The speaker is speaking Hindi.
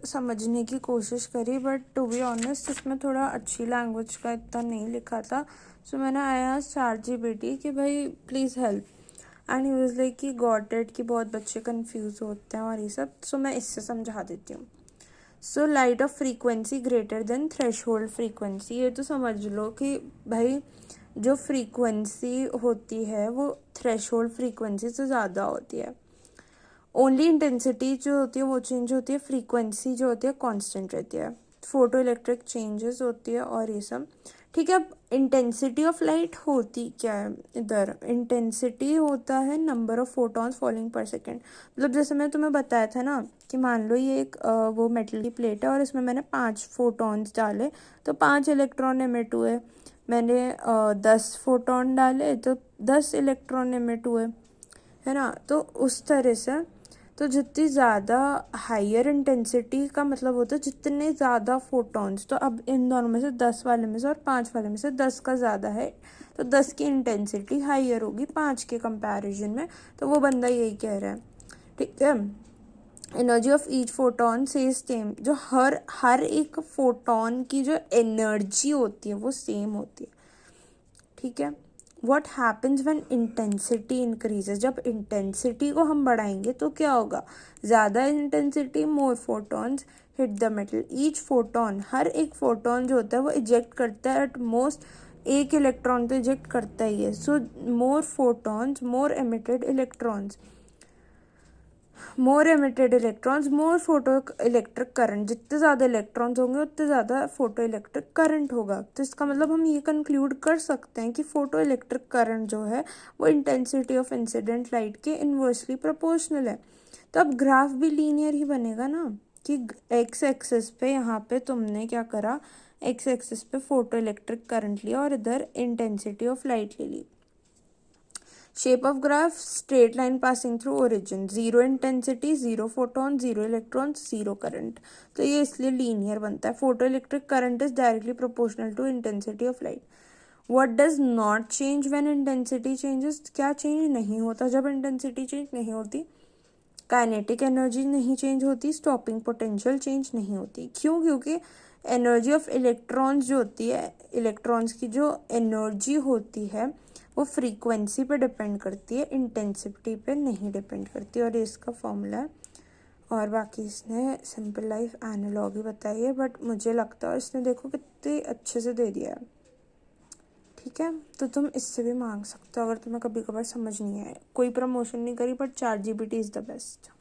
समझने की कोशिश करी, बट टू बी ऑनेस्ट इसमें थोड़ा अच्छी लैंग्वेज का इतना नहीं लिखा था। सो मैंने आया ChatGPT कि भाई please help, and he was like कि गॉट इट, कि बहुत बच्चे कंफ्यूज होते हैं और ये सब। सो मैं इससे समझा देती हूँ। So light of frequency greater than threshold frequency, ये तो समझ लो कि भाई जो फ्रीक्वेंसी होती है वो थ्रेशोल्ड फ्रीक्वेंसी से ज़्यादा होती है। ओनली इंटेंसिटी जो होती है वो चेंज होती है, फ्रीक्वेंसी जो होती है कांस्टेंट रहती है। फोटो इलेक्ट्रिक चेंजेस होती है और ये सब, ठीक है। अब इंटेंसिटी ऑफ लाइट होती क्या है, इधर इंटेंसिटी होता है नंबर ऑफ फोटॉन्स फॉलिंग पर सेकेंड। मतलब जैसे मैं तुम्हें बताया था ना कि मान लो ये एक वो मेटल की प्लेट है और इसमें मैंने 5 फोटॉन्स डाले तो 5 इलेक्ट्रॉन एमिट हुए। मैंने 10 फोटॉन डाले तो 10 इलेक्ट्रॉन एमिट हुए, है ना। तो उस तरह से, तो जितनी ज़्यादा हायर इंटेंसिटी का मतलब होता है जितने ज़्यादा फोटॉन्स, तो अब इन दोनों में से 10 वाले में से और 5 वाले में से 10 का ज़्यादा है, तो 10 की इंटेंसिटी हायर होगी 5 के कंपैरिजन में। तो वो बंदा यही कह रहा है, ठीक है। एनर्जी ऑफ ईच फोटॉन से सेम, जो हर एक फोटॉन की जो एनर्जी होती है वो सेम होती है, ठीक है। What happens when intensity increases, जब इंटेंसिटी को हम बढ़ाएंगे तो क्या होगा, ज़्यादा intensity, more photons hit the metal. Each photon, हर एक फोटॉन जो होता है वो इजेक्ट करता है एट मोस्ट एक इलेक्ट्रॉन तो इजेक्ट करता ही है। So more photons more emitted electrons, more emitted electrons more photo electric current, जितने ज़्यादा इलेक्ट्रॉन्स होंगे उतने ज़्यादा फोटो इलेक्ट्रिक करंट होगा। तो इसका मतलब हम ये कंक्लूड कर सकते हैं कि फोटो इलेक्ट्रिक करंट जो है वो इंटेंसिटी ऑफ इंसिडेंट लाइट के इन्वर्सली प्रोपोर्शनल है। तो अब ग्राफ भी लीनियर ही बनेगा ना, कि एक्स एक्सिस पे यहाँ पे तुमने क्या करा, एक्स एक्सिस पे फोटो इलेक्ट्रिक करंट लिया और इधर इंटेंसिटी ऑफ लाइट ले ली। Shape of graph straight line passing through origin, zero intensity, zero photon, zero electrons, zero current. तो ये इसलिए लीनियर बनता है। Photo electric current is directly proportional to intensity of light. What does not change when intensity changes, क्या चेंज नहीं होता जब इंटेंसिटी चेंज नहीं होती, काइनेटिक एनर्जी नहीं चेंज होती, स्टॉपिंग पोटेंशियल चेंज नहीं होती। क्यों, क्योंकि एनर्जी ऑफ इलेक्ट्रॉन्स जो होती है, इलेक्ट्रॉन्स की जो एनर्जी होती है वो फ्रीक्वेंसी पे डिपेंड करती है, इंटेंसिटी पे नहीं डिपेंड करती। और ये इसका फॉर्मूला है। और बाकी इसने सिंपल लाइफ एनालॉगी बताई है, बट मुझे लगता है इसने देखो कितने अच्छे से दे दिया है, ठीक है। तो तुम इससे भी मांग सकते हो अगर तुम्हें कभी कभार समझ नहीं आए। कोई प्रमोशन नहीं करी, but ChatGPT is the best.